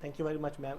Thank you very much, ma'am.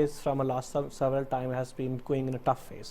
is from a last several time has been going in a tough phase.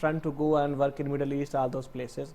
trend to go and work in Middle East, all those places.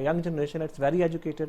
young generation it's very educated,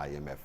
IMF,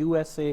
USA,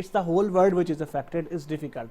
it's the whole world which is affected is difficult,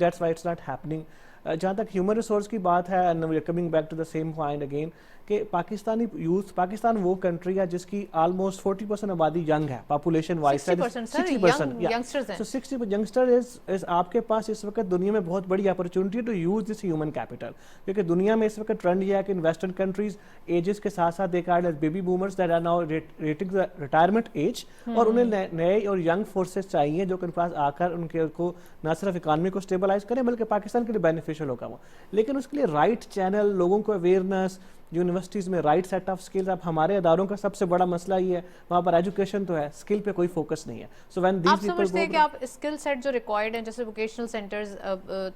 That's why it's not happening. جہاں تک human resource کی بات ہے, and we are coming back to the same point again, کہ Pakistani youth, Pakistan وہ country ہے جس کی آلموسٹ 40% آبادی ینگ ہے, population wise 60%, so 60 youngster is آپ کے پاس اس وقت دنیا میں بہت بڑی opportunity to use this human capital, کیونکہ دنیا میں اس وقت ٹرینڈ یہ ہے کہ ان ویسٹرن کنٹریز ایجز کے ساتھ ساتھ دیکھا ہے baby boomers that are now reaching the retirement age, اور انہیں نئے اور ینگ فورسز چاہیے جو کہ ان کے پاس آ کر ان کے کو نہ صرف اکانومی کو اسٹیبلائز کریں بلکہ پاکستان کے لیے بینیفیشل ہوگا وہ, لیکن اس کے لیے رائٹ چینل, لوگوں کو اویئرنیس, یونیورسٹیز میں رائٹ سیٹ آف سکلز. اب ہمارے اداروں کا سب سے بڑا مسئلہ یہ ہے وہاں پر ایجوکیشن تو ہے, اسکل پہ کوئی فوکس نہیں ہے. سو وین آپ سمجھتے ہیں کہ آپ اسکل سیٹ جو ریکوائرڈ ہیں جیسے ووکیشنل سینٹرز,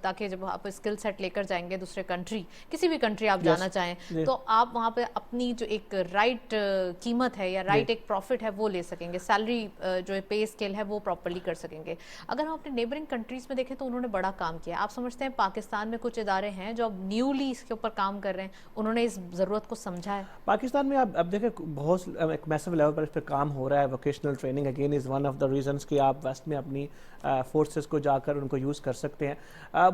تاکہ جب آپ اسکل سیٹ لے کر جائیں گے دوسرے کنٹری, کسی بھی کنٹری آپ جانا چاہیں تو آپ وہاں پہ اپنی جو ایک رائٹ قیمت ہے یا رائٹ ایک پروفٹ ہے وہ لے سکیں گے, سیلری جو پے اسکیل ہے وہ پراپرلی کر سکیں گے. اگر ہم اپنے نیبرنگ کنٹریز میں دیکھیں تو انہوں نے بڑا کام کیا. آپ سمجھتے ہیں پاکستان میں کچھ ادارے ہیں جو اب نیولی اس کے اوپر کام کر رہے ہیں, انہوں نے اس ضرورت کو سمجھا ہے؟ پاکستان میں اب دیکھیں بہت ایک میسو لیول پر اس پہ کام ہو رہا ہے. Vocational training again is one of the reasons کہ آپ ویسٹ میں اپنی فورسز کو جا کر ان کو یوز کر سکتے ہیں.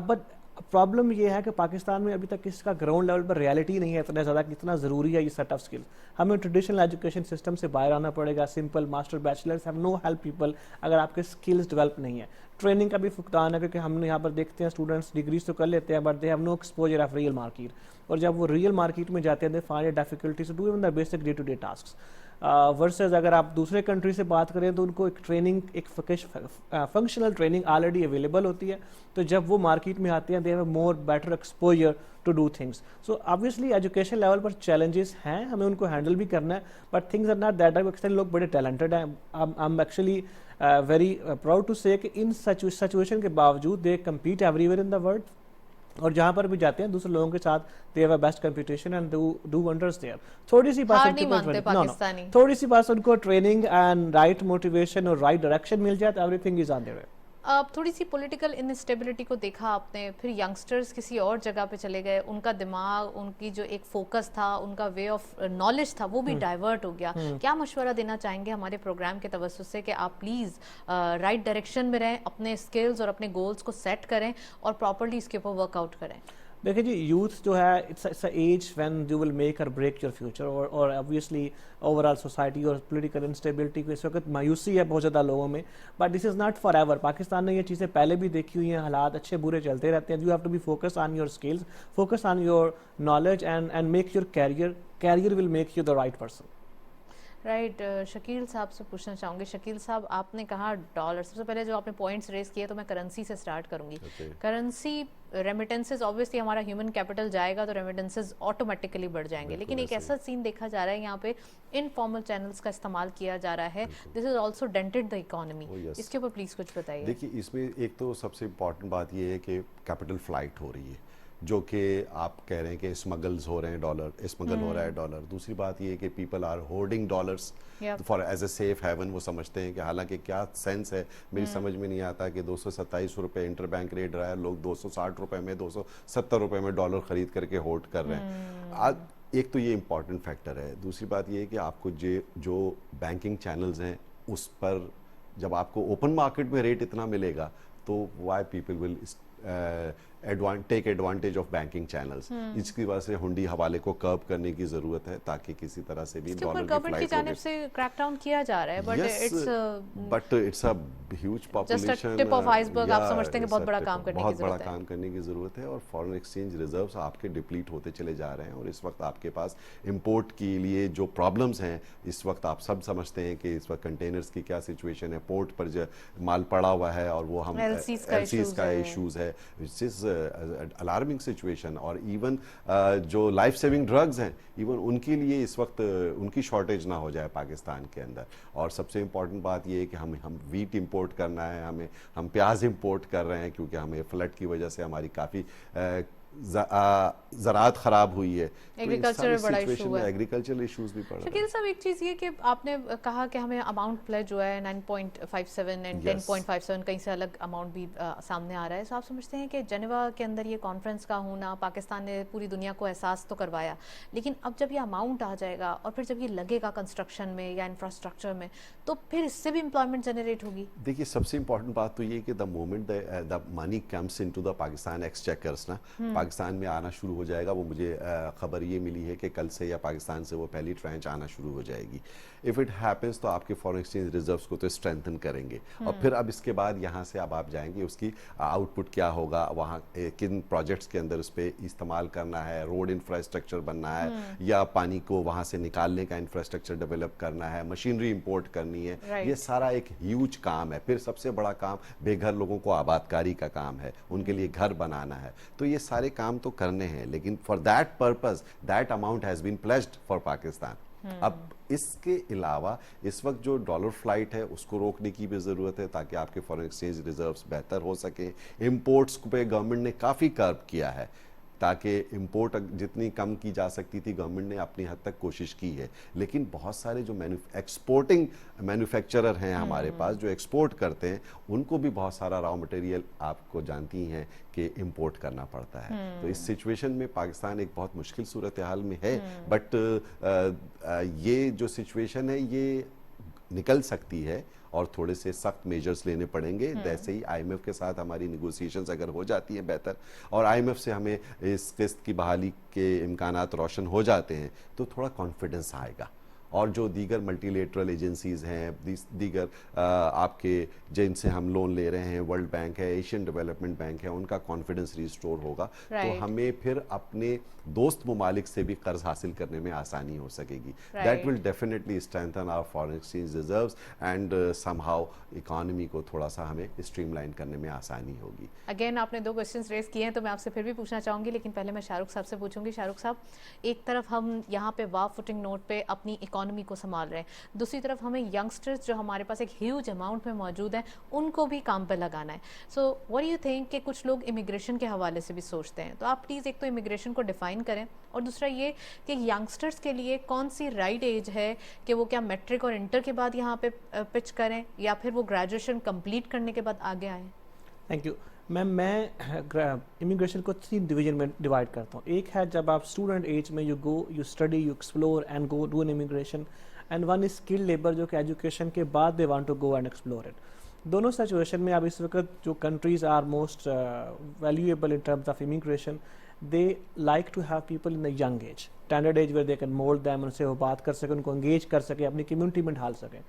بٹ پرابلم یہ ہے کہ پاکستان میں ابھی تک اس کا گراؤنڈ لیول پر ریالٹی نہیں ہے اتنا زیادہ کہ اتنا ضروری ہے یہ سیٹ آف اسکل. ہمیں ٹریڈیشنل ایجوکیشن سسٹم سے باہر آنا پڑے گا. Simple master bachelors have no help people اگر آپ کے اسکلز ڈیولپ نہیں ہے. ٹریننگ کا بھی فقدان ہے کیونکہ ہم نے یہاں پر دیکھتے ہیں اسٹوڈنٹس ڈگریز تو کر لیتے ہیں but they have no exposure of real market, اور جب وہ ریئل مارکیٹ میں جاتے ہیں they find it difficulty to do even the basic day to day tasks. Versus اگر آپ دوسرے کنٹری سے بات کریں تو ان کو ایک ٹریننگ, ایک فنکشنل ٹریننگ آلریڈی اویلیبل ہوتی ہے, تو جب وہ مارکیٹ میں آتے ہیں they have more better exposure to do things. So obviously education level پر چیلنجز ہیں, ہمیں ان کو ہینڈل بھی کرنا ہے, but things are not that. اکثر لوگ بڑے ٹیلنٹڈ ہیں. I am actually very proud to say کہ ان سچویشن کے باوجود they compete everywhere in the world, اور جہاں پر بھی جاتے ہیں دوسرے لوگوں کے ساتھ they have a best competition and do wonders there. تھوڑی سی بس ان کو ٹریننگ اینڈ رائٹ موٹیویشن اور رائٹ ڈائریکشن مل جائے تو everything is on their way. تھوڑی سی پولیٹیکل انسٹیبلٹی کو دیکھا آپ نے, پھر ینگسٹرز کسی اور جگہ پہ چلے گئے, ان کا دماغ, ان کی جو ایک فوکس تھا, ان کا وے آف نالج تھا وہ بھی ڈائیورٹ ہو گیا. کیا مشورہ دینا چاہیں گے ہمارے پروگرام کے توسط سے کہ آپ پلیز رائٹ ڈائریکشن میں رہیں, اپنے اسکلز اور اپنے گولز کو سیٹ کریں اور پراپرلی اس کے اوپر ورک آؤٹ کریں؟ دیکھیں جی, یوتھ جو ہے it's a age when you will make or break your future, اور obviously اوور آل سوسائٹی اور پولیٹیکل انسٹیبلٹی کو اس وقت مایوسی ہے بہت زیادہ لوگوں میں, but this is not for ever. Pakistan نے یہ چیزیں پہلے بھی دیکھی ہوئی ہیں, حالات اچھے برے چلتے رہتے ہیں. You have to be focus on your skills, focus on your knowledge and make your career will make you the right person. Right. Shakeel sahab سے پوچھنا چاہوں گی. شکیل صاحب, آپ نے کہا ڈالر, سب سے پہلے جو آپ نے پوائنٹس ریز کیے تو میں کرنسی سے سٹارٹ کروں گی. کرنسی ریمیٹنسز obviously ہمارا ہیومن کیپٹل جائے گا تو ریمیٹنسز آٹومیٹکلی بڑھ جائیں گے, لیکن ایک ایسا سین دیکھا جا رہا ہے یہاں پہ انفارمل چینلز کا استعمال کیا جا رہا ہے. دس از آلسو ڈینٹڈ دا اکانومی. اس کے اوپر پلیز کچھ بتائیے. دیکھیے اس میں ایک تو سب سے امپورٹنٹ بات یہ ہے کہ کیپٹل فلائٹ ہو رہی ہے, جو کہ آپ کہہ رہے ہیں کہ اسمگلز ہو رہے ہیں ڈالر, اسمگل ہو رہا ہے ڈالر. دوسری بات یہ ہے کہ people are holding dollars for as a safe haven. وہ سمجھتے ہیں کہ حالانکہ کیا سینس ہے, میری سمجھ میں نہیں آتا کہ 227 روپے انٹر بینک ریٹ رہا ہے, لوگ 260 روپے میں 270 روپے میں ڈالر خرید کر کے ہولڈ کر رہے ہیں. ایک تو یہ امپورٹنٹ فیکٹر ہے. دوسری بات یہ ہے کہ آپ کو جو بینکنگ چینلز ہیں اس پر جب آپ کو اوپن مارکیٹ میں ریٹ اتنا ملے گا تو why people will take advantage of banking channels. اس کی وجہ سے ہنڈی حوالے کو کرب کرنے کی ضرورت ہے تاکہ کسی طرح سے بھی ڈالر کی گورنمنٹ کی جانب سے کریک ڈاؤن کیا جا رہا ہے, but it's a huge population, tip of iceberg. آپ سمجھتے ہیں کہ بہت بڑا کام کرنے کی ضرورت ہے, بہت بڑا کام کرنے کی ضرورت ہے. اور فارن ایکسچینج ریزروز آپ کے ڈپلیٹ ہوتے چلے جا رہے ہیں, اور اس وقت آپ کے پاس امپورٹ کے لیے جو پرابلمس ہیں اس وقت آپ سب سمجھتے ہیں کہ اس وقت کنٹینرز کی کیا سچویشن ہے, پورٹ پر جو مال پڑا ہوا ہے اور وہ ہم ایلسیز کا ایشوز ہے, وچ از الارمنگ سچویشن. اور ایون جو لائف سیونگ ڈرگز ہیں ایون ان کے لیے اس وقت ان کی شارٹیج نہ ہو جائے پاکستان کے اندر. اور سب سے امپورٹنٹ بات یہ ہے کہ ہم ویٹ امپورٹ کرنا ہے, ہم پیاز امپورٹ کر رہے ہیں کیونکہ ہمیں فلڈ کی وجہ سے ہماری کافی زراعت خراب ہوئی ہے, ایگریکلچر بڑا ایشو ہے, ایگریکلچرل ایشوز بھی پڑ رہے ہیں. شکیل صاحب ایک چیز یہ کہ آپ نے کہا کہ ہمیں اماؤنٹ پلیج جو ہے 9.57 اینڈ 10.57 کہیں سے الگ اماؤنٹ بھی سامنے آ رہا ہے. تو آپ سمجھتے ہیں کہ جنیوا کے اندر یہ کانفرنس کا ہونا, پاکستان نے پوری دنیا کو احساس تو کروایا, لیکن اب جب یہ اماؤنٹ آ جائے گا اور پھر جب یہ لگے گا کنسٹرکشن میں یا انفراسٹرکچر میں, تو پھر اس سے بھی امپلائمنٹ جنریٹ ہوگی. دیکھیے سب سے امپورٹنٹ بات تو یہ کہ the moment the money comes into the Pakistan exchequers نا, پاکستان میں آنا شروع ہو جائے گا. وہ مجھے خبر یہ ملی ہے کہ کل سے یا پاکستان سے وہ پہلی ٹرانچ آنا شروع ہو جائے گی. اف اٹ ہیپنس تو آپ کے فارن ایکسچینج ریزروز کو تو اسٹرینتھن کریں گے, اور پھر اب اس کے بعد یہاں سے اب آپ جائیں گے اس کی آؤٹ پٹ کیا ہوگا, وہاں کن پروجیکٹس کے اندر اس پہ استعمال کرنا ہے, روڈ انفراسٹرکچر بننا ہے یا پانی کو وہاں سے نکالنے کا انفراسٹرکچر ڈیولپ کرنا ہے, مشینری امپورٹ کرنی ہے. یہ سارا ایک ہیوج کام ہے. پھر سب سے بڑا کام بے گھر لوگوں کو آباد کاری کا کام ہے, ان کے لیے گھر بنانا ہے. تو یہ سارے کام تو کرنے ہیں, لیکن for that purpose that amount has been pledged for Pakistan. اب اس کے علاوہ اس وقت جو ڈالر فلائٹ ہے اس کو روکنے کی بھی ضرورت ہے تاکہ آپ کے فارن ایکسچینج ریزروز بہتر ہو سکیں. امپورٹس پہ گورنمنٹ نے کافی کرب کیا ہے تاکہ امپورٹ جتنی کم کی جا سکتی تھی گورنمنٹ نے اپنی حد تک کوشش کی ہے. لیکن بہت سارے جو ایکسپورٹنگ مینوفیکچرر ہیں ہمارے پاس جو ایکسپورٹ کرتے ہیں, ان کو بھی بہت سارا را مٹیریل آپ کو جانتی ہیں کہ امپورٹ کرنا پڑتا ہے. تو اس سچویشن میں پاکستان ایک بہت مشکل صورتحال میں ہے, بٹ یہ جو سچویشن ہے یہ نکل سکتی ہے اور تھوڑے سے سخت میجرز لینے پڑیں گے. جیسے ہی آئی ایم ایف کے ساتھ ہماری نیگوسیشنز اگر ہو جاتی ہیں بہتر, اور آئی ایم ایف سے ہمیں اس قسط کی بحالی کے امکانات روشن ہو جاتے ہیں, تو تھوڑا کانفیڈنس آئے گا. اور جو دیگر ملٹی لیٹرل ایجنسیز ہیں, دیگر آپ کے جن سے ہم لون لے رہے ہیں, ورلڈ بینک ہے, ایشین ڈیولپمنٹ بینک ہے, ان کا کانفیڈنس ریسٹور ہوگا. تو ہمیں پھر اپنے دوست ممالک سے بھی قرض حاصل کرنے میں آسانی ہو سکے گی. That will definitely strengthen our foreign exchange reserves and somehow economy کو تھوڑا سا ہمیں اسٹریم لائن کرنے میں آسانی ہوگی. اگین آپ نے 2 کوسچنز ریز کیے ہیں تو میں آپ سے پھر بھی پوچھنا چاہوں گی, لیکن پہلے میں شاہ رخ صاحب سے پوچھوں گی. شاہ رخ صاحب, ایک طرف ہم یہاں پہ واو فوٹنگ نوٹ پہ اپنی اکانومی کو سنبھال رہے ہیں, دوسری طرف ہمیں ینگسٹرز جو ہمارے پاس ایک ہیوج اماؤنٹ میں موجود ہیں ان کو بھی کام پہ لگانا ہے. So what do you think کہ کچھ لوگ امیگریشن کے حوالے سے بھی سوچتے ہیں, تو آپ پلیز ایک تو امیگریشن کو ڈیفائن کریں, اور دوسرا یہ کہ ینگسٹرز کے لیے کون سی رائٹ ایج ہے کہ وہ کیا میٹرک اور انٹر کے بعد یہاں پہ پچ کریں یا پھر وہ گریجویشن کمپلیٹ کرنے کے بعد آگے آئیں. Thank you ma'am. میں امیگریشن کو 3 ڈویژن میں ڈیوائڈ کرتا ہوں. ایک ہے جب آپ اسٹوڈنٹ ایج میں you go, you study, you explore and go do an immigration, and one is skill labour جو کہ ایجوکیشن کے بعد they want to go and explore it. دونوں سچویشن میں اب اس وقت جو countries are most valuable in terms of immigration, they like to have people in a young age, standard age where they can mould them, ان سے وہ بات کر سکیں, ان کو انگیج کر سکیں, اپنی کمیونٹی میں ڈھال سکیں.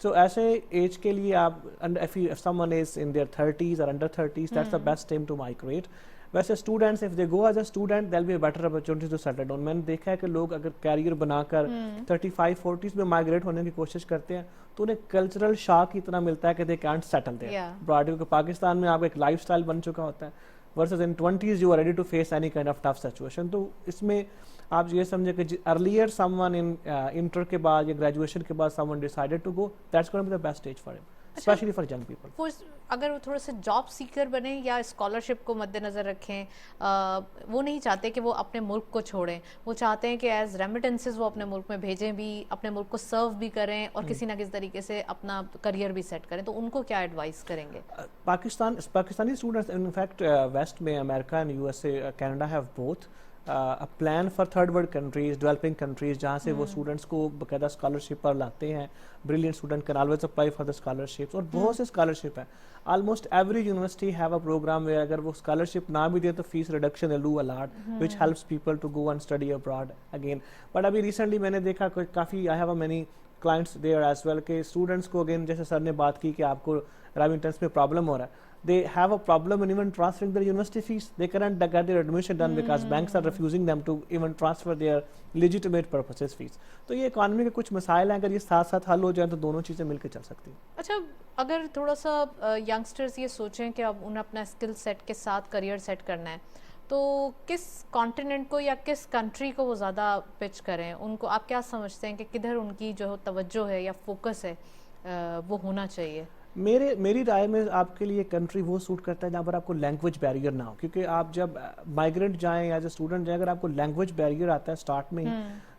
سو ایسے ایج کے لیے آپ, if someone is in their 30s or under 30s, that's the best time to migrate. ویسے students if they go as a student there'll be a better opportunity to settle down. میں نے دیکھا ہے کہ لوگ اگر کیریئر بنا کر 35-40s میں مائگریٹ ہونے کی کوشش کرتے ہیں تو انہیں کلچرل شاک اتنا ملتا ہے کہ they can't settle there. کیونکہ پاکستان میں آپ کا ایک لائف اسٹائل بن چکا ہوتا ہے, versus in 20s you are ready to face any kind of tough situation. تو اس میں آپ یہ سمجھیں کہ earlier someone in inter کے بعد یا graduation کے بعد someone decided to go, that's going to be the best stage for him, especially for young people. اگر وہ تھوڑا سا جاب سیکر بنے یا اسکالرشپ کو مد نظر رکھیں, وہ نہیں چاہتے کہ وہ اپنے ملک کو چھوڑیں, وہ چاہتے ہیں کہ ایز ریمیٹنسز وہ اپنے ملک میں بھیجیں بھی, اپنے ملک کو سرو بھی کریں اور کسی نہ کسی طریقے سے اپنا کریئر بھی سیٹ کریں, تو ان کو کیا ایڈوائز کریں گے؟ Pakistani students in fact west میں امریکہ and U S A Canada have both a plan for third world countries, developing countries, جہاں سے وہ اسٹوڈنٹس کو باقاعدہ اسکالرشپ پر لاتے ہیں. brilliant student can always apply for the scholarships, اور بہت سے اسکالرشپ ہیں. almost every university have a program where اگر وہ اسکالرشپ نہ بھی دے تو fees reduction they do a lot, which helps people to go and study abroad again. but ابھی ریسنٹلی میں نے دیکھا کافی I have a many clients there as well کہ اسٹوڈنٹس کو اگین جیسے سر نے بات کی کہ آپ کو ریمیٹنس میں پرابلم ہو رہا ہے, they have a problem in even transferring their university fees. They can't get their admission done because banks are refusing them to even transfer their legitimate purposes fees. تو یہ اکانومی کے کچھ مسائل ہیں, اگر یہ ساتھ ساتھ حل ہو جائیں تو دونوں چیزیں مل کے چل سکتی ہیں. اچھا, اگر تھوڑا سا ینگسٹرز یہ سوچیں کہ اب انہیں اپنا اسکل سیٹ کے ساتھ کریئر سیٹ کرنا ہے, تو کس کانٹیننٹ کو یا کس کنٹری کو وہ زیادہ پچ کریں؟ ان کو آپ کیا سمجھتے ہیں کہ کدھر ان کی جو توجہ ہے یا فوکس ہے وہ ہونا چاہیے؟ میری رائے میں آپ کے لیے کنٹری وہ سوٹ کرتا ہے جہاں پر آپ کو لینگویج بیریئر نہ ہو, کیونکہ آپ جب مائیگرینٹ جائیں ایز اے اسٹوڈنٹ جائیں, اگر آپ کو لینگویج بیریئر آتا ہے اسٹارٹ میں ہی,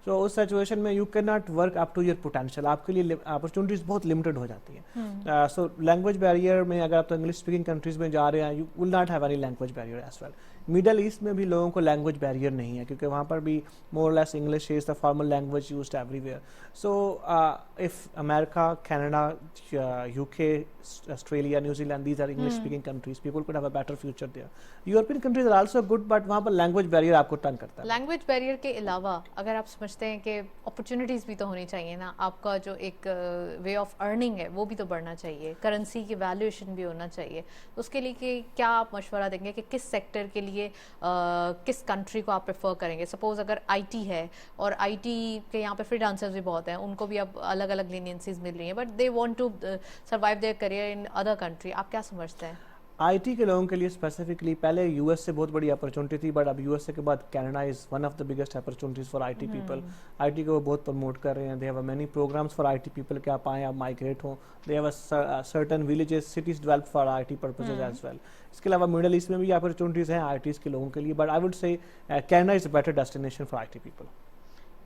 تو اس سچویشن میں you can not work up to your potential, آپ کے لیے اپرچونیٹیز بہت لمیٹڈ ہو جاتی ہیں. سو لینگویج بیریئر میں اگر آپ انگلش اسپیکنگ کنٹریز میں جا رہے ہیں, you will not have any language barrier as well. Middle East میں بھی لوگوں کو لینگویج بیریئر نہیں ہے, کیونکہ وہاں پر بھی more less English is the formal language used everywhere. So if America, Canada, UK, Australia, New Zealand, these are English speaking countries, people could have a better future there. European countries are also good, but وہاں پر language barrier آپ کو تنگ کرتا ہے. Language barrier کے علاوہ اگر آپ سمجھتے ہیں کہ اپرچونیٹیز بھی تو ہونی چاہیے نا, آپ کا جو ایک وے آف ارننگ ہے وہ بھی تو بڑھنا چاہیے, کرنسی کی ویلیویشن بھی ہونا چاہیے, تو اس کے لیے کہ کیا آپ مشورہ دیں گے کہ کس سیکٹر کے لیے کس کنٹری کو آپ پریفر کریں گے؟ سپوز اگر IT ہے, اور IT کے یہاں پہ فری لانسرز بھی بہت ہیں, ان کو بھی اب الگ الگ لینینسیز مل رہی ہیں, but they want to survive their career in other country, آپ کیا سمجھتے ہیں؟ IT کے لوگوں کے لیے اسپیسیفکلی پہلے US سے بہت بڑی اپرچونٹی تھی, بٹ اب USA کے بعد Canada is one of the biggest opportunities for IT people. IT کو وہ بہت پروموٹ کر رہے ہیں. They have many programs for IT people کہ آپ آئیں, آپ مائیگریٹ ہوں. They have certain villages, cities develop for IT purposes as well. اس کے علاوہ مڈل ایسٹ میں بھی اپرچونٹیز ہیں ITs کے لوگوں کے لیے, but I would say Canada is a better destination for IT people.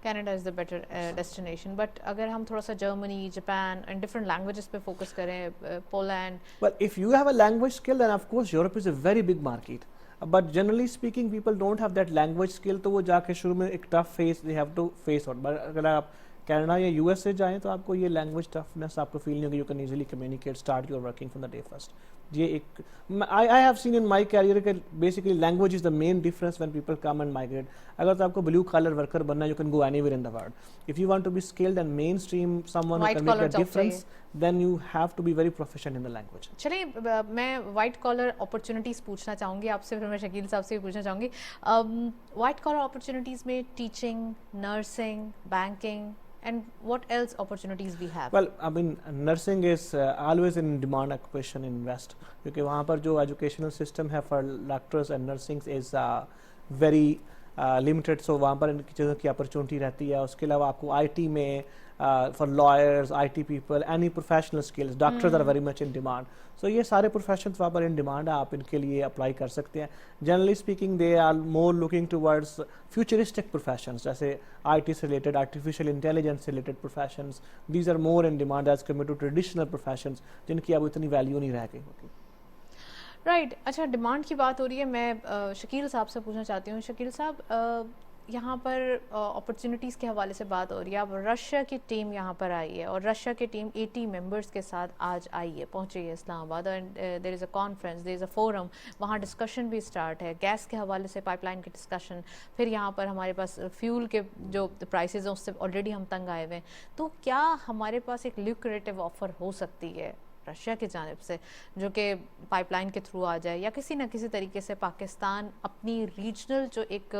Canada is the better destination. But اگر ہم تھوڑا سا Germany, Japan and different languages پہ فوکس کریں, Poland. Well, if you have a language skill, then of course Europe is a very big market. But generally speaking, people don't have that language skill, تو وہ جا کے شروع میں ایک tough phase they have to face out. But اگر آپ Canada یا US سے جائیں تو آپ کو یہ لینگویج ٹفنس آپ کو فیل نہیں ہوگی. You can easily communicate, start your working from the day first. یہ ایک I have seen in my career کہ basically language is the main difference when people come and migrate. اگر تو آپ کو blue collar worker بننا, you can go anywhere in the world. If you want to be skilled and mainstream someone who can make a difference, then you have to be very proficient in the language. چلیے میں white collar opportunities پوچھنا چاہوں گی آپ سے, پھر میں شکیل صاحب سے بھی پوچھنا چاہوں گی. وائٹ کالر اپرچونیٹیز میں teaching, nursing, banking, and what else opportunities we have? Well, I mean, nursing is always in demand occupation in West, کیونکہ وہاں پر جو educational system ہے for doctors and nursing is very limited, so وہاں پر ان کی چیزوں کی opportunity رہتی ہے. اس کے علاوہ آپ کو IT میں for lawyers, IT people, any professional skills, doctors are very much in demand. So یہ سارے professions وہاں پر in demand ہے, آپ ان کے لیے اپلائی کر سکتے ہیں. Generally speaking, they are more looking towards futuristic professions, جیسے IT سے related, artificial intelligence سے related professions. These are more in demand as compared to traditional professions, جن کی اب اتنی ویلیو نہیں رہ گئی ہوگی. رائٹ. اچھا, ڈیمانڈ کی بات ہو رہی ہے, میں شکیل صاحب سے پوچھنا چاہتی ہوں. شکیل صاحب, یہاں پر اپرچونیٹیز کے حوالے سے بات ہو رہی ہے. اب رشیا کی ٹیم یہاں پر آئی ہے, اور رشیا کی ٹیم 80 ممبرس کے ساتھ آج آئی ہے, پہنچی ہے اسلام آباد, and there is a conference, there is a forum, وہاں ڈسکشن بھی اسٹارٹ ہے, گیس کے حوالے سے پائپ لائن کی ڈسکشن. پھر یہاں پر ہمارے پاس فیول کے جو پرائسز ہیں اس سے آلریڈی ہم تنگ آئے ہوئے ہیں. تو کیا ہمارے پاس ایک لیوکریٹو آفر ہو سکتی ہے رشیا کی جانب سے, جو کہ پائپ لائن کے تھرو آ جائے, یا کسی نہ کسی طریقے سے پاکستان اپنی ریجنل جو ایک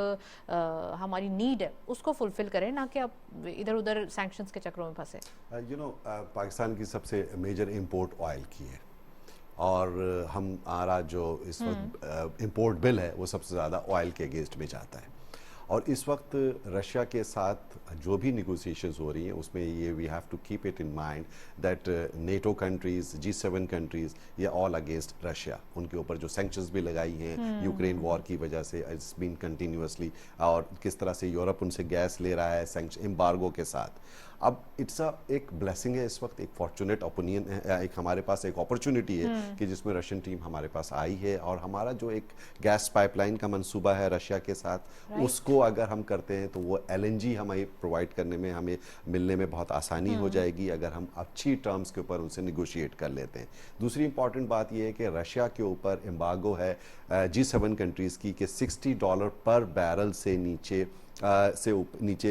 ہماری نیڈ ہے اس کو فلفل کرے, نہ کہ اب ادھر ادھر سینکشنز کے چکروں میں پھنسے؟ پاکستان کی سب سے میجر امپورٹ آئل کی ہے, اور ہمارا جو اس وقت امپورٹ بل ہے وہ سب سے زیادہ آئل کے اگینسٹ میں جاتا ہے. اور اس وقت رشیا کے ساتھ جو بھی نیگوسیشنز ہو رہی ہیں اس میں یہ we have to keep it in mind that NATO countries, G7 countries, یہ آل اگینسٹ رشیا. ان کے اوپر جو سینکشنز بھی لگائی ہیں یوکرین وار کی وجہ سے, اٹس بین کنٹینیوسلی, اور کس طرح سے یورپ ان سے گیس لے رہا ہے امبارگو کے ساتھ. اب اٹس ایک بلیسنگ ہے اس وقت, ایک فارچونیٹ اوپینین ہے, ایک ہمارے پاس ایک اپرچونٹی ہے کہ جس میں رشین ٹیم ہمارے پاس آئی ہے, اور ہمارا جو ایک گیس پائپ لائن کا منصوبہ ہے رشیا کے ساتھ, اس کو اگر ہم کرتے ہیں تو وہ LNG ہمیں پرووائڈ کرنے میں, ہمیں ملنے میں بہت آسانی ہو جائے گی اگر ہم اچھی ٹرمز کے اوپر ان سے نیگوشیٹ کر لیتے ہیں. دوسری امپورٹنٹ بات یہ ہے کہ رشیا کے اوپر امبارگو ہے G7 کنٹریز کی کہ $60 پر بیرل سے نیچے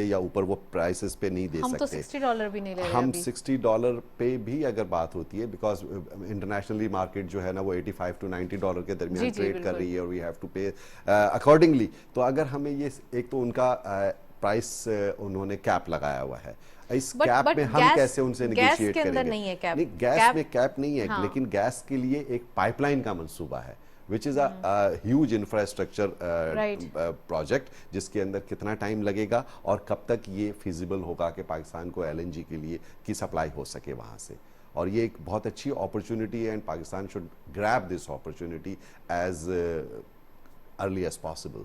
یا اوپر وہ پرائسز پہ نہیں دے سکتے. ہم تو $60 بھی نہیں لے رہے. ہم $60 پہ بھی اگر بات ہوتی ہے, بیکاز انٹرنیشنلی مارکیٹ جو ہے نا وہ $85 to $90 کے درمیان ٹریڈ کر رہی ہے, اور we have to pay accordingly. تو اگر ہمیں یہ ایک تو ان کا پرائس انہوں نے کیپ لگایا ہوا ہے, اس کیپ میں ہم کیسے ان سے نیگوشیٹ کریں گے؟ نہیں, گیس میں کیپ نہیں ہے, لیکن گیس کے لیے ایک پائپ لائن کا منصوبہ ہے which is a huge infrastructure project, جس کے اندر کتنا ٹائم لگے گا اور کب تک یہ فیزیبل ہوگا کہ پاکستان کو LNG کے لیے کی سپلائی ہو سکے وہاں سے. اور یہ ایک بہت اچھی اپرچونٹی ہے and Pakistan should grab this opportunity as early as possible.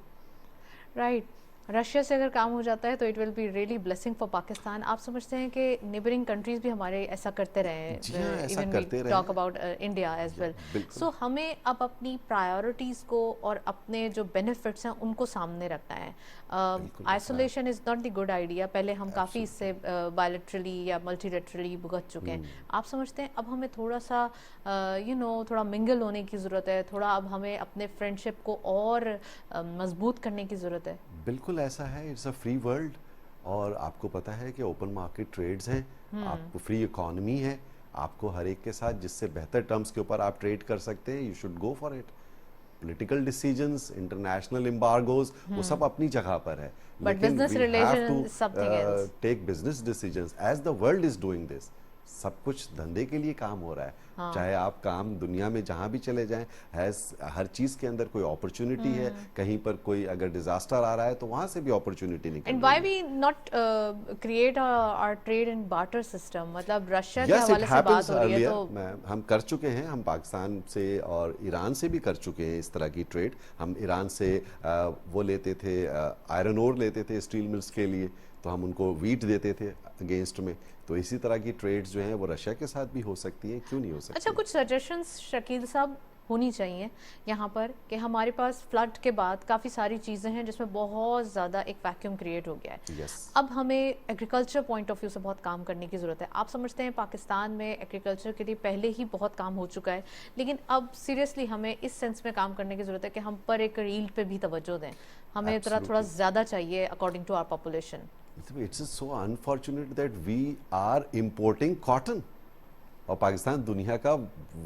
Right. Russia سے اگر کام ہو جاتا ہے تو it will be really blessing for Pakistan. آپ سمجھتے ہیں کہ نیبرنگ کنٹریز بھی ہمارے ایسا کرتے رہے ہیں, even we talk about India as well. So ہمیں اب اپنی پرائیورٹیز کو اور اپنے جو بینیفٹس ہیں ان کو سامنے رکھنا ہے. Isolation is not the good idea. پہلے ہم کافی اس سے بائیلیٹرلی یا ملٹی لیٹرلی بھگت چکے ہیں. آپ سمجھتے ہیں اب ہمیں تھوڑا سا تھوڑا منگل ہونے کی ضرورت ہے, تھوڑا اب ہمیں اپنے فرینڈشپ کو اور مضبوط کرنے کی ضرورت ہے؟ بالکل ایسا ہے. اٹس اے فری ورلڈ, اور آپ کو پتہ ہے کہ اوپن مارکیٹ ٹریڈز ہیں, آپ کو فری اکانومی ہے, آپ کو ہر ایک کے ساتھ جس سے بہتر ٹرمز کے اوپر آپ ٹریڈ کر سکتے ہیں, you should go for it. Political decisions, international embargoes, وہ سب اپنی جگہ پر ہے, لیکن we have to take business decisions as the world is doing this. سب کچھ دھندے کے لیے کام ہو رہا ہے, چاہے آپ کام دنیا میں جہاں بھی چلے جائیں, ہر چیز کے اندر کوئی اپرچونٹی ہے. کہیں پر کوئی اگر ڈیزاسٹر آ رہا ہے تو وہاں سے بھی اپرچونٹی نکل رہی ہے. And why we not create our trade and barter system? مطلب رشیا کے حوالے سے بات ہو رہی ہے تو ہم کر چکے ہیں, ہم پاکستان سے اور ایران سے بھی کر چکے ہیں اس طرح کی ٹریڈ. ہم ایران سے وہ لیتے تھے, آئرن اور لیتے تھے اسٹیل ملز کے لیے, تو ہم ان کو ویٹ دیتے تھے اگینسٹ میں. تو اسی طرح کی ٹریڈز جو ہیں وہ رشیا کے ساتھ بھی ہو سکتی ہیں, کیوں نہیں ہو سکتی؟ اچھا, کچھ سجیشنز شکیل صاحب ہونی چاہیے یہاں پر کہ ہمارے پاس فلڈ کے بعد کافی ساری چیزیں ہیں جس میں بہت زیادہ ایک ویکیوم کریٹ ہو گیا ہے. اب ہمیں ایگریکلچر پوائنٹ آف ویو سے بہت کام کرنے کی ضرورت ہے. آپ سمجھتے ہیں پاکستان میں ایگریکلچر کے لیے پہلے ہی بہت کام ہو چکا ہے, لیکن اب سیریسلی ہمیں اس سینس میں کام کرنے کی ضرورت ہے کہ ہم پر ایک ایلڈ پہ بھی توجہ دیں. ہمیں تھوڑا زیادہ چاہیے according to our population. It's so unfortunate that we are importing cotton. اور پاکستان دنیا کا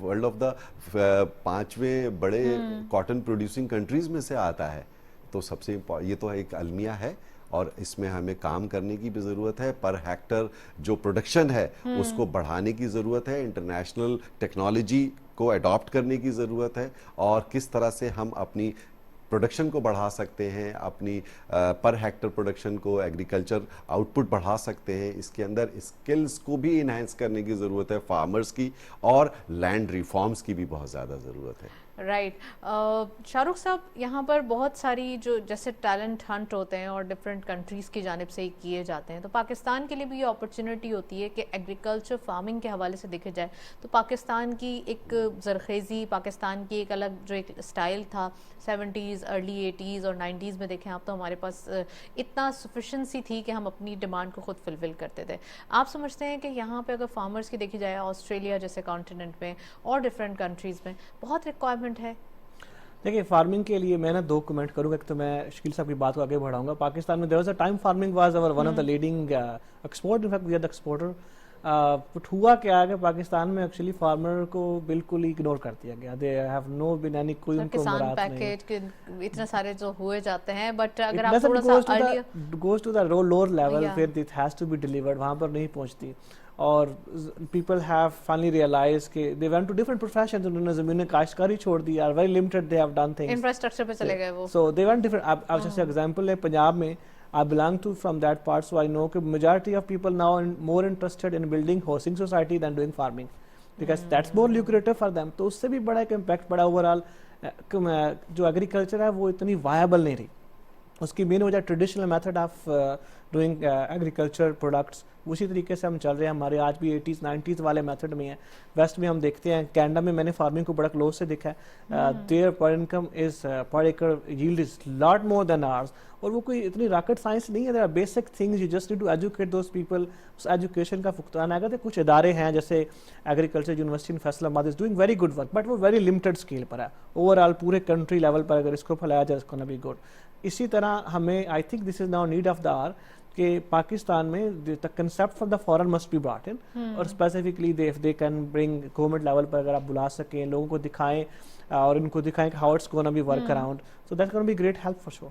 ورلڈ آف دا 5ویں بڑے کاٹن پروڈیوسنگ کنٹریز میں سے آتا ہے. تو سب سے یہ تو ایک المیہ ہے, اور اس میں ہمیں کام کرنے کی بھی ضرورت ہے. پر ہیکٹر جو پروڈکشن ہے اس کو بڑھانے کی ضرورت ہے, انٹرنیشنل ٹیکنالوجی کو اڈاپٹ کرنے کی ضرورت ہے, اور کس طرح سے ہم اپنی پروڈکشن کو بڑھا سکتے ہیں, اپنی پر ہیکٹر پروڈکشن کو, ایگریکلچر آؤٹ پٹ بڑھا سکتے ہیں. اس کے اندر اسکلز کو بھی انہینس کرنے کی ضرورت ہے فارمرز کی, اور لینڈ ریفارمز کی بھی بہت زیادہ ضرورت ہے. رائٹ. شاہ رخ صاحب, یہاں پر بہت ساری جو جیسے ٹیلنٹ ہنٹ ہوتے ہیں اور ڈفرینٹ کنٹریز کی جانب سے کیے جاتے ہیں, تو پاکستان کے لیے بھی یہ اپرچونٹی ہوتی ہے کہ ایگریکلچر فارمنگ کے حوالے سے دیکھا جائے تو پاکستان کی ایک زرخیزی, پاکستان کی ایک الگ جو ایک اسٹائل تھا 70s, ارلی 80s اور 90s میں دیکھیں آپ, تو ہمارے پاس اتنا سفیشنسی تھی کہ ہم اپنی ڈیمانڈ کو خود فلفل کرتے تھے. آپ سمجھتے ہیں کہ یہاں پہ اگر فارمرز کی دیکھی جائے آسٹریلیا جیسے کانٹیننٹ میں اور ڈفرینٹ کنٹریز میں بہت ریکوائرمنٹ ہے؟ دیکھیے, فارمنگ کے لیے میں 2 کمنٹ کروں گا. ایک تو میں شکیل صاحب کی بات کو آگے بڑھاؤں گا. پاکستان میں there was a time farming was our one of the leading export. In fact we are the exporter. But ہوا کیا ہے کہ پاکستان میں ایکچولی فارمر کو بالکل اگنور کر دیا گیا. دے ہیو نو بین اینی, کوئی ان کو مراد نہیں. پیکیج اتنے سارے جو ہوئے جاتے ہیں, بٹ اگر آپ تھوڑا سا goes to the lower level where it has to be delivered, وہاں پر نہیں پہنچتی. اور پیپل ہیو فائنلی ریئلائز کہ they went to different professions. انہوں نے زمینیں کاشتکاری چھوڑ دی, are very limited, they have done things, infrastructure پہ چلے گئے وہ. So they went different. اب جیسے ایگزامپل ہے پنجاب میں, I belong to from that part, so I know that majority of people now are more interested in building housing society than doing farming because that's more lucrative for them. تو اس سے بھی بڑا ایک impact پڑا overall. جو agriculture ہے وہ اتنی وائبل نہیں رہی. اس کی مین وجہ traditional method of doing agriculture products, اسی طریقے سے ہم چل رہے ہیں. ہمارے آج بھی 80s 90s والے میتھڈ میں ہیں. ویسٹ میں ہم دیکھتے ہیں, کینیڈا میں میں نے فارمنگ کو بڑا کلوز سے دیکھا ہے. There per income is per acre yield is lot more than ours. اور وہ کوئی اتنی راکٹ سائنس نہیں ہے. There are basic things, you just need to educate those people. اس ایجوکیشن کا فقدان آئے گا. کچھ ادارے ہیں جیسے ایگریکلچر یونیورسٹی ان فیصل آباد is doing very good work, but وہ ویری لمیٹڈ اسکیل پر ہے. اوور آل پورے کنٹری لیول پر اگر اس کو پھیلایا جائے, اس کو بی گڈ. اسی طرح ہمیں I think this is now need of the hour کہ پاکستان میں the concept from the foreign must be brought in, اور specifically they can bring government level پر اگر آپ بلا سکیں, لوگوں کو دکھائیں اور ان کو دکھائیں کہ how it's gonna be work around, so that's gonna be great help for sure.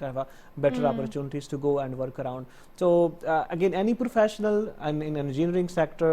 have better opportunities to go and work around. So again any professional in engineering sector,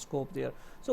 scope there. So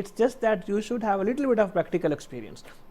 It's just that you should have a little bit of practical experience.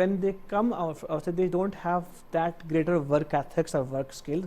when they come out they don't have that greater work ethics or work skills,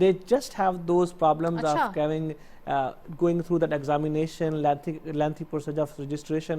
They just have those problems of having going through that examination, lengthy process of registration.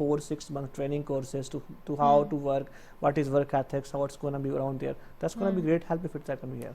4-6 month training courses to how to work, what is work ethics, how it's going to be around there. That's going to be great help if it's that can be here.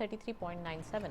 33.97.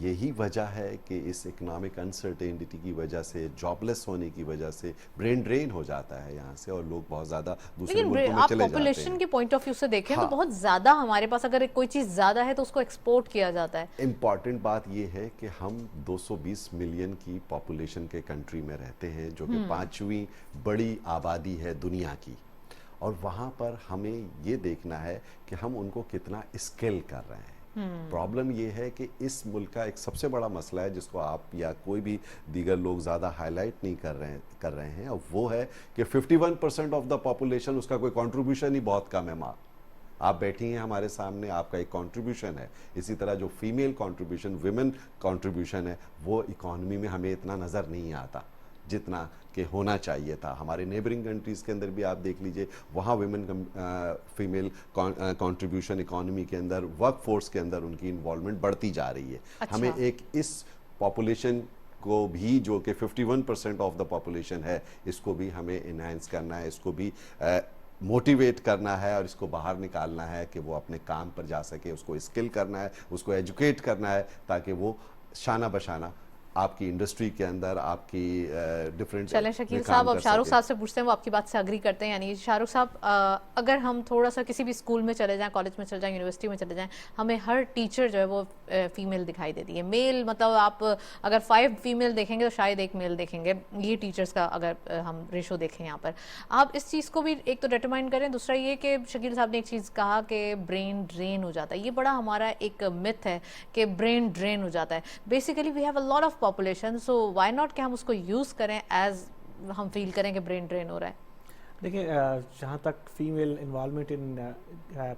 یہی وجہ ہے کہ اس economic uncertainty کی وجہ سے، job لیس ہونے کی وجہ سے برین ڈرین ہو جاتا ہے یہاں سے، اور لوگ بہت زیادہ دوسرے لیکن ملکوں میں آپ چلے جاتے پاپولیشن ہیں. کے پوائنٹ آف ویو سے دیکھیں تو ہاں. بہت زیادہ ہمارے پاس، اگر کوئی چیز زیادہ ہے تو اس کو ایکسپورٹ کیا جاتا ہے. امپورٹنٹ بات یہ ہے کہ ہم 220 ملین کی پاپولیشن کے کنٹری میں رہتے ہیں، جو کہ 5ویں بڑی آبادی ہے دنیا کی، اور وہاں پر ہمیں یہ دیکھنا ہے کہ ہم ان کو کتنا اسکل کر رہے ہیں. پرابلم یہ ہے کہ اس ملک کا ایک سب سے بڑا مسئلہ ہے جس کو آپ یا کوئی بھی دیگر لوگ زیادہ ہائی لائٹ نہیں کر رہے ہیں، اور وہ ہے کہ 51% آف دا پاپولیشن اس کا کوئی کنٹریبیوشن ہی بہت کم ہے. آپ بیٹھی ہیں ہمارے سامنے، آپ کا ایک کنٹریبیوشن ہے. اسی طرح جو فیمیل کنٹریبیوشن، ویمن کنٹریبیوشن ہے، وہ اکانومی میں ہمیں اتنا نظر نہیں آتا جتنا کہ ہونا چاہیے تھا. ہمارے نیبرنگ کنٹریز کے اندر بھی آپ دیکھ لیجئے، وہاں ویمن فیمیل کنٹریبیوشن اکانومی کے اندر، ورک فورس کے اندر ان کی انوالومنٹ بڑھتی جا رہی ہے. ہمیں ایک اس پاپولیشن کو بھی، جو کہ 51% آف دا پاپولیشن ہے، اس کو بھی ہمیں انہینس کرنا ہے، اس کو بھی موٹیویٹ کرنا ہے، اور اس کو باہر نکالنا ہے کہ وہ اپنے کام پر جا سکے. اس کو اسکل کرنا ہے، اس کو ایجوکیٹ کرنا ہے، تاکہ وہ شانہ بشانہ آپ کی انڈسٹری کے اندر، آپ کی ڈفرینٹ. چلیں شکیل صاحب، اب شاہ رخ صاحب سے پوچھتے ہیں، وہ آپ کی بات سے اگری کرتے ہیں. یعنی شاہ رخ صاحب، اگر ہم تھوڑا سا کسی بھی اسکول میں چلے جائیں، کالج میں چلے جائیں، یونیورسٹی میں چلے جائیں، ہمیں ہر ٹیچر جو ہے وہ فیمیل دکھائی دیتی ہے. میل مطلب آپ اگر 5 فیمیل دیکھیں گے تو شاید 1 میل دیکھیں گے. یہ ٹیچرس کا اگر ہم ریشو دیکھیں یہاں پر، آپ اس چیز کو بھی ایک تو ڈیٹرمائن کریں. دوسرا یہ کہ شکیل صاحب نے ایک چیز کہا کہ برین ڈرین ہو جاتا ہے. یہ بڑا ہمارا ایک متھ ہے کہ برین ڈرین ہو جاتا ہے. Basically we have a lot of population, so why not کہ ہم اس کو یوز کریں ایز ہم فیل کریں کہ برین ڈرین ہو رہا ہے. دیکھیں، جہاں تک فیمیل انوالومنٹ ان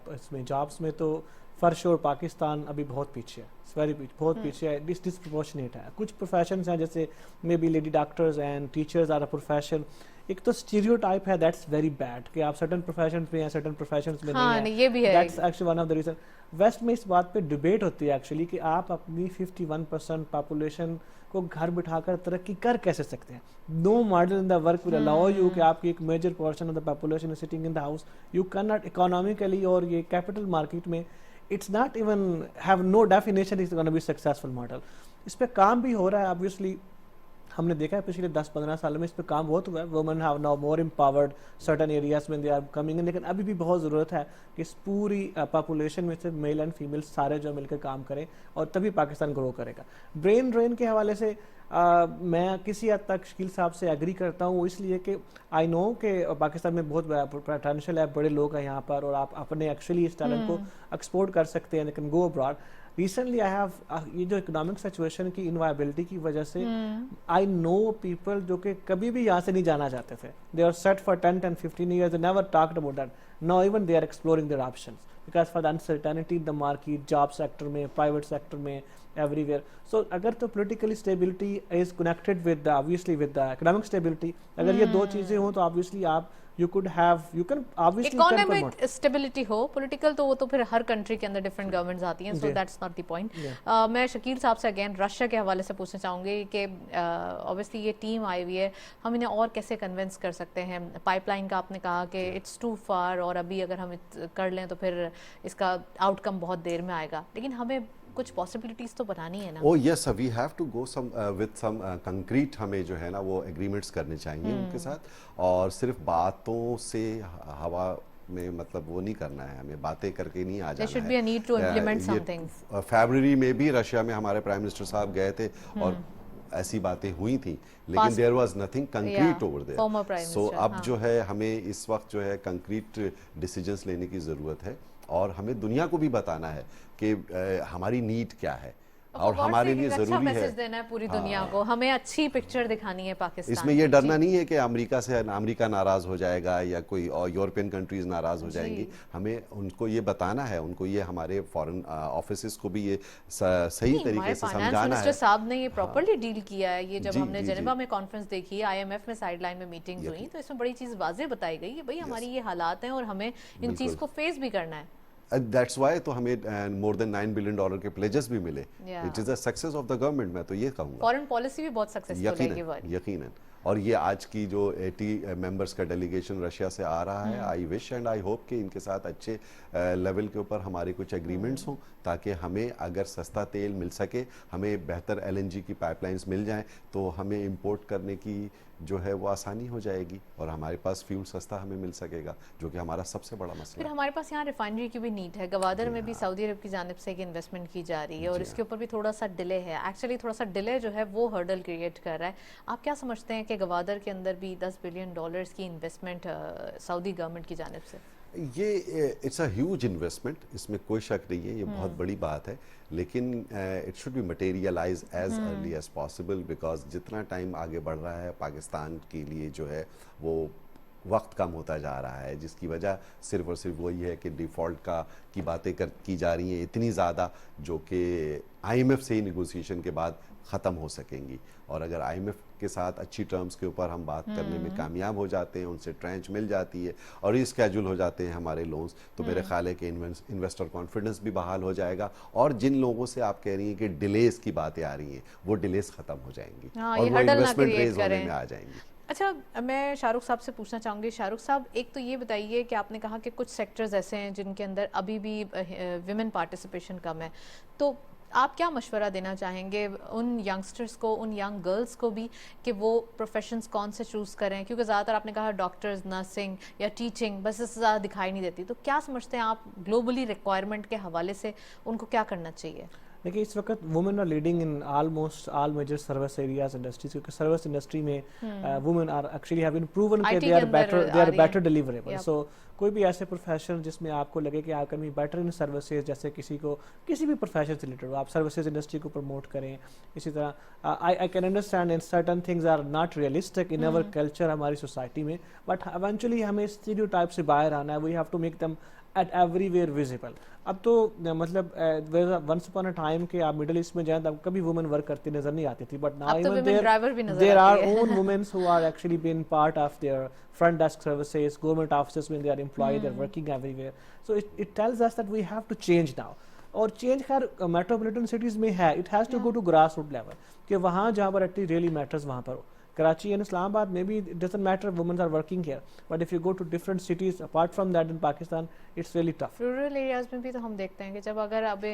اس میں جابس میں، تو فرش اور پاکستان ابھی بہت پیچھے ہے، بہت پیچھے ہے، ڈسپروپورشنیٹ ہے. کچھ پروفیشنز ہیں جیسے maybe lady doctors and teachers are a profession. ایک تو اسٹیریو ٹائپ ہے، دیٹس ویری بیڈ کہ آپ سرٹن پروفیشنز میں ہیں، سرٹن پروفیشنز میں نہیں ہیں. یہ بھی ہے. That's actually one of the reason. West میں اس بات پہ ڈبیٹ ہوتی ہے ایکچولی کہ آپ اپنی 51% پاپولیشن کو گھر بٹھا کر ترقی کر کیسے سکتے ہیں. No model in the work will allow you کہ آپ کی ایک major portion of the population is sitting in the house. You can not economically, اور یہ کیپٹل مارکیٹ میں it's not even have no definition is gonna be successful model. اس پہ کام بھی ہو رہا ہے. آبویسلی ہم نے دیکھا ہے پچھلے 10-15 سالوں میں اس پہ کام بہت ہوا ہے. Women have now more empowered certain areas میں دے آر کمنگ ان. لیکن ابھی بھی بہت ضرورت ہے کہ اس پوری پاپولیشن میں سے میل اینڈ فیمیل سارے جو مل کے کام کریں، اور تبھی پاکستان گرو کرے گا. برین ڈرین کے حوالے سے میں کسی حد تک شکیل صاحب سے ایگری کرتا ہوں، اس لیے کہ آئی نو کہ پاکستان میں بہت پوٹینشیل ہے، بڑے لوگ ہیں یہاں پر، اور آپ اپنے ایکچولی اس ٹیلنٹ کو ایکسپورٹ کر سکتے ہیں. لیکن go abroad. Recently I have, یہ جو اکنامک سچویشن کی انوائبلٹی کی وجہ سے آئی نو پیپل جو کہ کبھی بھی یہاں سے نہیں جانا چاہتے تھے. They are set for 10-15 years, they never talked about that. Now even they are exploring their options because for the uncertainty in the market, job sector میں، private sector میں، everywhere. So اگر تو political stability is connected with the obviously with the economic stability. اگر یہ دو چیزیں ہوں تو obviously آپ you can obviously economic stability who. Political تو وہ تو پھر ہر کنٹری کے اندر ڈفرینٹ گورنمنٹس آتی ہیں، so that's not the point. میں شکیل صاحب سے اگین رشیا کے حوالے سے پوچھنا چاہوں گی کہ اوبیسلی یہ ٹیم آئی ہوئی ہے، ہم انہیں اور کیسے کنونس کر سکتے ہیں. پائپ لائن کا آپ نے کہا کہ اٹس ٹو فار، اور ابھی اگر ہم کر لیں تو پھر اس کا آؤٹ کم بہت دیر میں آئے گا. لیکن ہمیں کچھ پاسبلٹیز تو بنانی ہے نا. Oh yes, we have to go some with some concrete. ہمیں جو ہے نا وہ ایگریمنٹس کرنے چاہیے ان کے ساتھ، اور صرف باتوں سے ہوا میں مطلب وہ نہیں کرنا ہے. ہمیں باتیں کر کے نہیں آ جانا ہے. There should be a need to implement something. February میں بھی رشیا میں ہمارے پرائم منسٹر صاحب گئے تھے، اور ایسی باتیں ہوئی تھیں، لیکن there was nothing concrete over there. So اب جو ہے ہمیں اس وقت جو ہے کنکریٹ ڈیسیجنس لینے کی ضرورت ہے، اور ہمیں دنیا کو بھی بتانا ہے کہ ہماری نیڈ کیا ہے، اور ہمارے لیے ضروری ہے. میسج دینا ہے پوری دنیا کو، ہمیں اچھی پکچر دکھانی ہے پاکستان. اس میں یہ ڈرنا نہیں ہے کہ امریکہ ناراض ہو جائے گا یا کوئی اور یورپین کنٹریز ناراض ہو جائیں گی. ہمیں ان کو یہ بتانا ہے، ان کو یہ ہمارے فارن آفیسز کو بھی یہ صحیح طریقے سے سمجھانا ہے. فائنانس منسٹر صاحب نے یہ پراپرلی ڈیل کیا ہے. یہ جب ہم نے جنیوا میں کانفرنس دیکھی، آئی ایم ایف میں سائیڈ لائن میں میٹنگز ہوئی، تو اس میں بڑی چیز واضح بتائی گئی کہ بھائی ہماری یہ حالات ہیں اور ہمیں ان چیز کو فیس بھی کرنا ہے. That's why تو ہمیں more than $9 billion کے pledges بھی ملے. It is a success of the government. میں تو یہ کہوں گا فارن پالیسی بھی بہت سکسیسفل ہے. یقیناً. اور یہ آج کی جو 80 ممبرس کا ڈیلیگیشن رشیا سے آ رہا ہے، آئی وش اینڈ آئی ہوپ کہ ان کے ساتھ اچھے لیول کے اوپر ہمارے کچھ ایگریمنٹس ہوں، تاکہ ہمیں اگر سستا تیل مل سکے، ہمیں بہتر LNG کی پائپ لائنز مل جائیں تو ہمیں امپورٹ کرنے کی جو ہے وہ آسانی ہو جائے گی، اور ہمارے پاس فیول سستا ہمیں مل سکے گا، جو کہ ہمارا سب سے بڑا مسئلہ پھر ہے۔ ہمارے پاس یہاں ریفائنری کی بھی نیڈ ہے، گوادر میں بھی سعودی عرب کی جانب سے ایک انویسٹمنٹ کی جا رہی ہے، اور اس کے اوپر بھی تھوڑا سا ڈیلے ہے، ایکچولی تھوڑا سا ڈیلے جو ہے وہ ہرڈل کریٹ کر رہا ہے۔ آپ کیا سمجھتے ہیں کہ گوادر کے اندر بھی $10 بلین کی انویسٹمنٹ سعودی گورنمنٹ کی جانب سے؟ یہ اٹس اے ہیوج انویسٹمنٹ، اس میں کوئی شک نہیں ہے، یہ بہت بڑی بات ہے، لیکن it should be materialise as early as possible, because جتنا ٹائم آگے بڑھ رہا ہے پاکستان کے لیے جو ہے وہ وقت کم ہوتا جا رہا ہے، جس کی وجہ صرف اور صرف وہی ہے کہ ڈیفالٹ کی باتیں کی جا رہی ہیں اتنی زیادہ، جو کہ IMF سے ہی نیگوسیشن کے بعد ختم ہو سکیں گی، اور اگر IMF کے ساتھ اچھی ٹرمز کے اوپر ہم بات کرنے میں کامیاب ہو جاتے ہیں، ان سے ٹرینچ مل جاتی ہے اور ریسکیجول ہو جاتے ہیں ہمارے لونز، تو میرے خیال ہے کہ انویسٹر کانفیڈنس بھی بحال ہو جائے گا، اور جن لوگوں سے آپ کہہ رہی ہیں کہ ڈیلیز کی باتیں آ رہی ہیں وہ ڈیلیز ختم ہو جائیں گی اور وہ انویسٹمنٹ ریز ہونے میں آ جائیں گی۔ اچھا، میں شاہ رخ صاحب سے پوچھنا چاہوں گی، شاہ رخ صاحب ایک تو یہ بتائیے کہ آپ نے کہا کہ کچھ سیکٹرز ایسے ہیں جن کے اندر ابھی بھی ویمن پارٹیسپیشن کم ہے، تو آپ کیا مشورہ دینا چاہیں گے ان ینگسٹرز کو، ان ینگ گرلز کو بھی، کہ وہ پروفیشنز کون سے چوز کریں؟ کیونکہ زیادہ تر آپ نے کہا ڈاکٹرز، نرسنگ یا ٹیچنگ، بس اس سے زیادہ دکھائی نہیں دیتی، تو کیا سمجھتے ہیں آپ گلوبلی ریکوائرمنٹ کے حوالے سے ان کو کیا کرنا چاہیے؟ دیکھیے اس وقت women are leading in almost all major service areas industries, کیونکہ سروس انڈسٹری میں women are actually have been proven کہ they are better deliverable, so کوئی بھی ایسے پروفیشن جس میں آپ کو لگے کہ آپ can be better in services, جیسے کسی کو کسی بھی پروفیشن سے ریلیٹڈ ہو، آپ سروسز انڈسٹری کو پروموٹ کریں۔ اسی طرح I can understand in certain things are not realistic in our culture, ہماری سوسائٹی میں، بٹ ایونچولی ہمیں اسٹیریوٹائپ سے باہر آنا ہے، we have to make them at everywhere visible. اب تو مطلب ونس اپون اے ٹائم کہ آپ مڈل ایسٹ میں جائیں تو کبھی وومن ورک کرتی نظر نہیں آتی تھی، but now even there are own womens who are actually been part of their front desk services, government offices when they are employed, they're working everywhere. So it tells us that we have to change now. اور change خیر metropolitan cities میں ہے، it has to go to grass root level, کہ وہاں جہاں پر actually really matters وہاں پر ہو۔ Karachi and اسلام آباد میں بھی it doesn't matter, women are working here, but if you go to different cities apart from that in Pakistan, it's really tough. Rural areas میں بھی تو ہم دیکھتے ہیں کہ جب اگر ابھی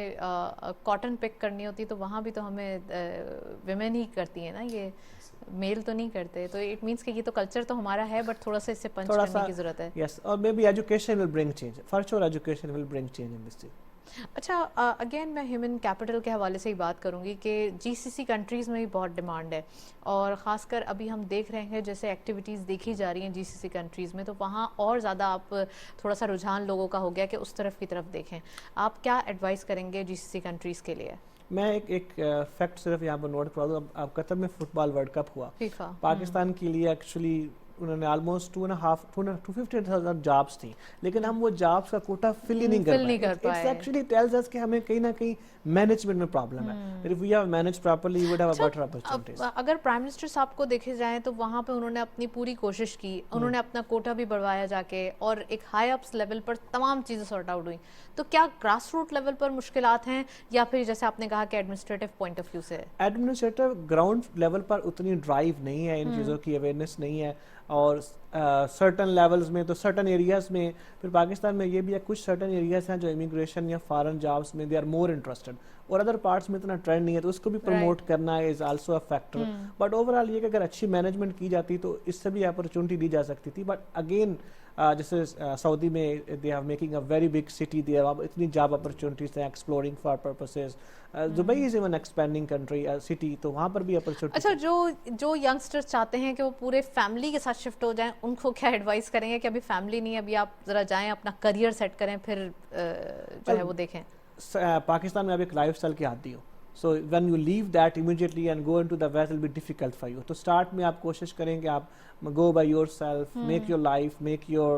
کاٹن پک کرنی ہوتی تو وہاں بھی تو ہمیں ویمن ہی کرتی ہیں نا، یہ میل تو نہیں کرتے، تو اٹ مینس کہ یہ تو کلچر تو ہمارا ہے، بٹ تھوڑا سا اس سے پنچ کرنے کی ضرورت ہے۔ یس، اور may be education will bring change, for sure education will bring change in this چیز۔ اچھا، اگین میں ہیومن کیپٹل کے حوالے سے ہی بات کروں گی کہ GCC کنٹریز میں بھی بہت ڈیمانڈ ہے، اور خاص کر ابھی ہم دیکھ رہے ہیں جیسے ایکٹیویٹیز دیکھی جا رہی ہیں GCC کنٹریز میں، تو وہاں اور زیادہ آپ تھوڑا سا رجحان لوگوں کا ہو گیا کہ اس طرف کی طرف دیکھیں۔ آپ کیا ایڈوائز کریں گے GCC کنٹریز کے لیے؟ میں ایک فیکٹ صرف یہاں پر نوٹ کرا دوں، اب قطر میں فٹ بال ورلڈ کپ ہوا، فیفا پاکستان کے لیے ایکچولی انہوں نے آلموسٹ 250,000 جابس تھیں، لیکن ہم وہ جابس کا کوٹا فل ہی نہیں کر پائے۔ اٹس ایکچولی ٹیلز اس کہ ہمیں کہیں نہ کہیں مینجمنٹ میں پرابلم ہے۔ If we have manage properly we would have a better opportunities. اگر پرائم منسٹر صاحب کو دیکھے جائیں تو وہاں پہ انہوں نے اپنی پوری کوشش کی، انہوں نے اپنا کوٹا بھی بڑھوایا جا کے، اور ایک ہائی اپس لیول پر تمام چیزیں سارٹ آؤٹ ہوئیں، تو کیا گراس روٹ لیول پر مشکلات ہیں، یا پھر جیسے آپ نے کہا کہ ایڈمنسٹریٹو پوائنٹ آف ویو سے؟ ایڈمنسٹریٹو گراؤنڈ لیول پر اتنی ڈرائیو نہیں ہے، ان چیزوں کی اویئرنیس نہیں ہے، اور سرٹن لیولز میں تو سرٹن ایریاز میں پھر پاکستان میں یہ بھی ہے، کچھ سرٹن ایریاز ہیں جو امیگریشن یا فارن جابس میں دے آر مور انٹرسٹڈ، اور ادر پارٹس میں اتنا ٹرینڈ نہیں ہے، تو اس کو بھی پروموٹ کرنا is also a factor. But over all یہ کہ اگر اچھی مینجمنٹ کی جاتی تو اس سے بھی اپرچونٹی دی جا سکتی تھی، بٹ اگین جیسے سعودی میں they are making a very big city, they are اتنی جاب اپرچونٹیز ہیں exploring for purposes, Dubai is even expanding country city, تو وہاں پر بھی اپرچونٹی۔ اچھا، جو ینگسٹرز چاہتے ہیں کہ وہ پورے فیملی کے ساتھ شفٹ ہو جائیں، ان کو کیا ایڈوائز کریں گے کہ ابھی فیملی نہیں ہے، ابھی آپ ذرا جائیں اپنا کریئر سیٹ کریں، پھر جو ہے وہ دیکھیں؟ پاکستان میں اب ایک لائف اسٹائل کی عادی ہو، so when you leave that immediately and go into the West, it will be difficult for you. تو start میں آپ کوشش کریں کہ آپ go by yourself, make your life, make your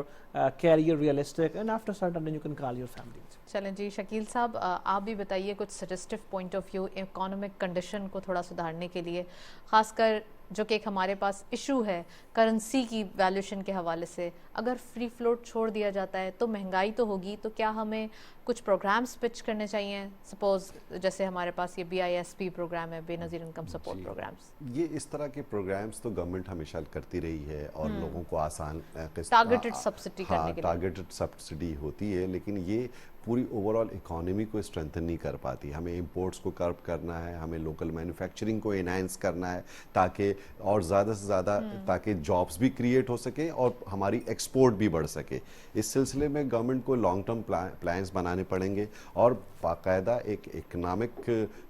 career realistic, and after certain then you can call your family. چلیں جی، شکیل صاحب آپ بھی بتائیے کچھ suggestive point of view economic condition کو تھوڑا سدھارنے کے لیے، خاص کر جو کہ ایک ہمارے پاس ایشو ہے کرنسی کی ویلیوشن کے حوالے سے، اگر فری فلوٹ چھوڑ دیا جاتا ہے تو مہنگائی تو ہوگی، تو کیا ہمیں کچھ پروگرامز پچ کرنے چاہیے؟ سپوز جیسے ہمارے پاس یہ BISP پروگرام ہے، بے نظیر انکم سپورٹ پروگرامز. یہ اس طرح کے پروگرامز تو گورنمنٹ ہمیشہ کرتی رہی ہے اور لوگوں کو آسان ٹارگیٹڈ سبسڈی کرنے کے لیے ٹارگیٹڈ سبسڈی ہوتی ہے، لیکن یہ پوری اوور آل اکانومی کو اسٹرینتھن نہیں کر پاتی. ہمیں امپورٹس کو کرب کرنا ہے، ہمیں لوکل مینوفیکچرنگ کو انہینس کرنا ہے تاکہ اور زیادہ سے زیادہ تاکہ جابس بھی کریٹ ہو سکیں اور ہماری ایکسپورٹ بھی بڑھ سکے. اس سلسلے میں گورنمنٹ کو لانگ ٹرم پلانز بنانے پڑیں گے اور باقاعدہ ایک اکنامک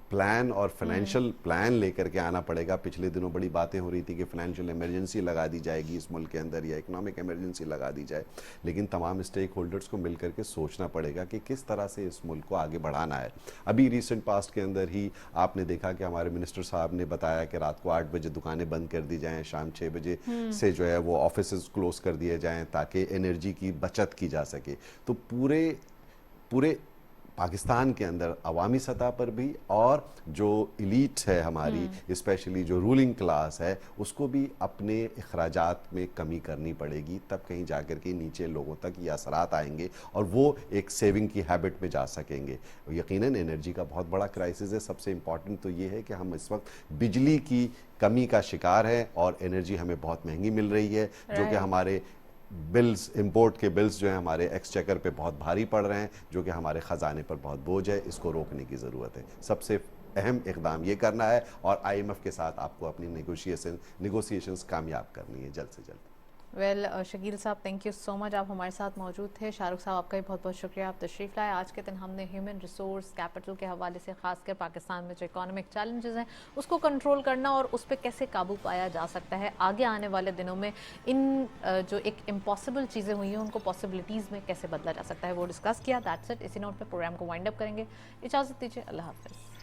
پلان اور فائنینشیل پلان لے کر کے آنا پڑے گا. پچھلے دنوں بڑی باتیں ہو رہی تھی کہ فائنینشیل ایمرجنسی لگا دی جائے گی اس ملک کے اندر یا اکنامک ایمرجنسی لگا دی جائے، لیکن تمام اسٹیک ہولڈرز کو مل کر کے سوچنا پڑے گا کہ کس طرح سے اس ملک کو آگے بڑھانا ہے. ابھی ریسنٹ پاسٹ کے اندر ہی آپ نے دیکھا کہ ہمارے منسٹر صاحب نے بتایا کہ رات کو 8 بجے دکانیں بند کر دی جائیں، شام 6 بجے سے جو ہے وہ آفیسز کلوز کر دیے جائیں تاکہ انرجی کی بچت کی جا سکے. تو پورے پاکستان کے اندر عوامی سطح پر بھی اور جو ایلیٹ ہے ہماری اسپیشلی جو رولنگ کلاس ہے اس کو بھی اپنے اخراجات میں کمی کرنی پڑے گی، تب کہیں جا کر کے نیچے لوگوں تک یہ اثرات آئیں گے اور وہ ایک سیونگ کی ہیبٹ میں جا سکیں گے. یقیناً انرجی کا بہت بڑا کرائسس ہے. سب سے امپورٹنٹ تو یہ ہے کہ ہم اس وقت بجلی کی کمی کا شکار ہیں اور انرجی ہمیں بہت مہنگی مل رہی ہے، جو کہ ہمارے بلز امپورٹ کے بلز جو ہیں ہمارے ایکسچیکر پہ بہت بھاری پڑ رہے ہیں، جو کہ ہمارے خزانے پر بہت بوجھ ہے. اس کو روکنے کی ضرورت ہے. سب سے اہم اقدام یہ کرنا ہے اور IMF کے ساتھ آپ کو اپنی نیگوسیشنز کامیاب کرنی ہے جلد سے جلد. ویل شکیل صاحب تھینک یو سو مچ، آپ ہمارے ساتھ موجود تھے. شاہ رخ صاحب آپ کا بھی بہت بہت شکریہ، آپ تشریف لائے. آج کے دن ہم نے ہیومن ریسورس کیپٹل کے حوالے سے خاص کر پاکستان میں جو اکانومک چیلنجز ہیں اس کو کنٹرول کرنا اور اس پہ کیسے قابو پایا جا سکتا ہے، آگے آنے والے دنوں میں ان جو ایک امپاسبل چیزیں ہوئی ہیں ان کو پاسبلٹیز میں کیسے بدلا جا سکتا ہے وہ ڈسکس کیا. That's it. اسی نوٹ پہ پروگرام کو وائنڈ اپ کریں گے. اجازت دیجیے، اللہ حافظ.